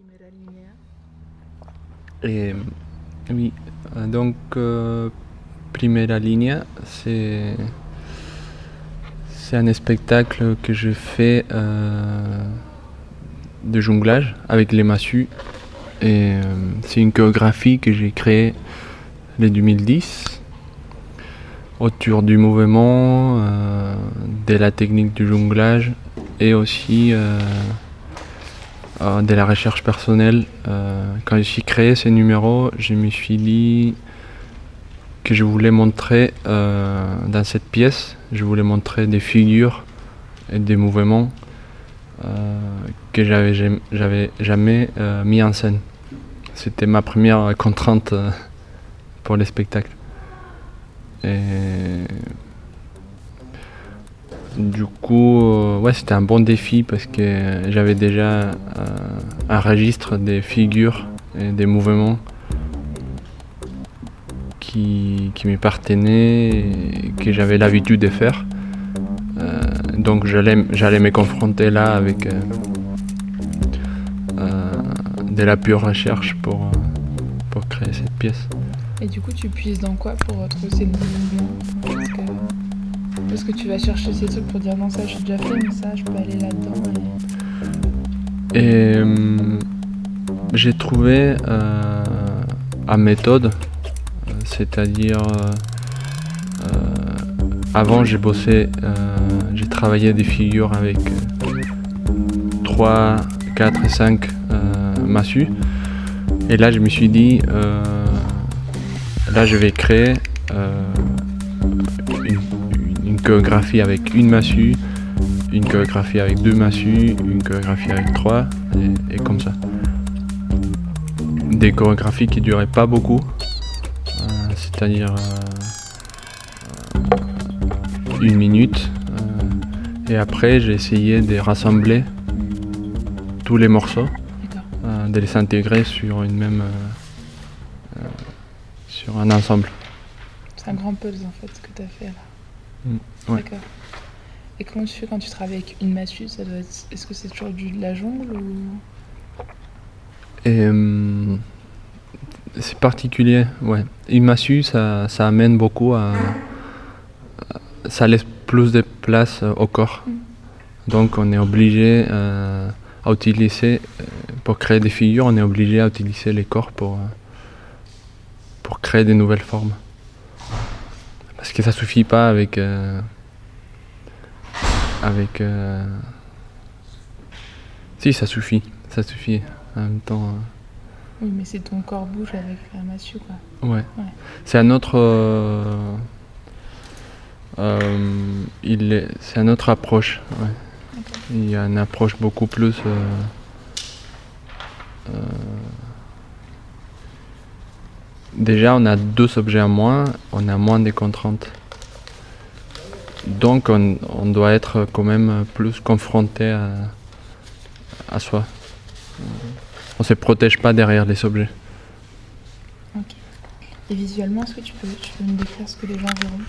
Primera línea. Et oui, donc Primera Línea, c'est un spectacle que je fais de jonglage avec les massues. Et c'est une chorégraphie que j'ai créée en 2010 autour du mouvement, de la technique du jonglage et aussi de la recherche personnelle. Quand j'ai créé ces numéros, je me suis dit que je voulais montrer dans cette pièce, je voulais montrer des figures et des mouvements que j'avais jamais mis en scène. C'était ma première contrainte pour les spectacles. Et du coup, ouais, c'était un bon défi parce que j'avais déjà un registre des figures et des mouvements qui m'appartenaient et que j'avais l'habitude de faire. Donc j'allais me confronter là avec de la pure recherche pour créer cette pièce. Et du coup, tu puises dans quoi pour trouver ces nouveaux mouvements? Est-ce que tu vas chercher ces trucs pour dire non, ça j'ai déjà fait, mais ça je peux aller là-dedans Et j'ai trouvé une méthode, c'est-à-dire avant j'ai bossé, j'ai travaillé des figures avec 3, 4 et 5 massues. Et là je me suis dit, là je vais créer une chorégraphie avec une massue, une chorégraphie avec 2 massues, une chorégraphie avec 3 et comme ça. Des chorégraphies qui duraient pas beaucoup, c'est-à-dire 1 minute. Et après j'ai essayé de rassembler tous les morceaux, de les intégrer sur une même sur un ensemble. C'est un grand puzzle en fait ce que tu as fait là. Ouais. D'accord. Et comment tu fais quand tu travailles avec une massue? Ça doit être... Est-ce que c'est toujours de la jongle ou... Et c'est particulier, ouais. Une massue, ça amène beaucoup ça laisse plus de place au corps. Donc on est obligé à utiliser, pour créer des figures, on est obligé à utiliser les corps pour créer des nouvelles formes. Parce que ça suffit pas avec si, ça suffit en même temps. Oui, mais c'est ton corps bouge avec la massue, quoi. Ouais. C'est un autre c'est une autre approche. Ouais. Okay. Il y a une approche beaucoup plus déjà on a 2 objets en moins, on a moins de contraintes. Donc on doit être quand même plus confronté à soi. On se protège pas derrière les objets. Ok. Et visuellement, est-ce que tu peux me décrire ce que les gens verront?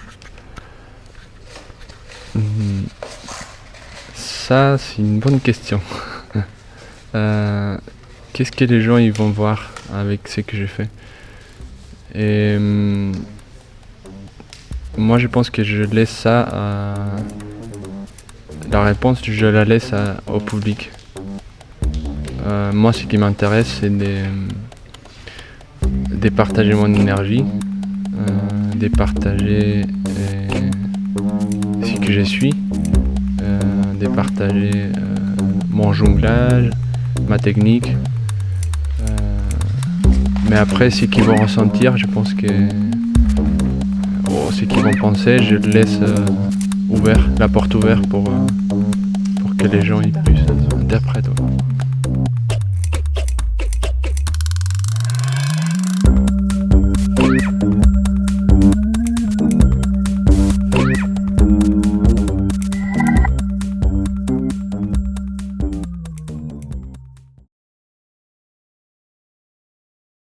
Ça, c'est une bonne question. Qu'est-ce que les gens ils vont voir avec ce que j'ai fait? Et moi, je pense que je laisse ça la réponse, je la laisse au public. Moi, ce qui m'intéresse, c'est de partager mon énergie, de partager ce que je suis, de partager mon jonglage, ma technique. Mais après, ce qu'ils vont ressentir, je pense que ce qu'ils vont penser, je laisse la porte ouverte pour que les gens ils puissent interpréter.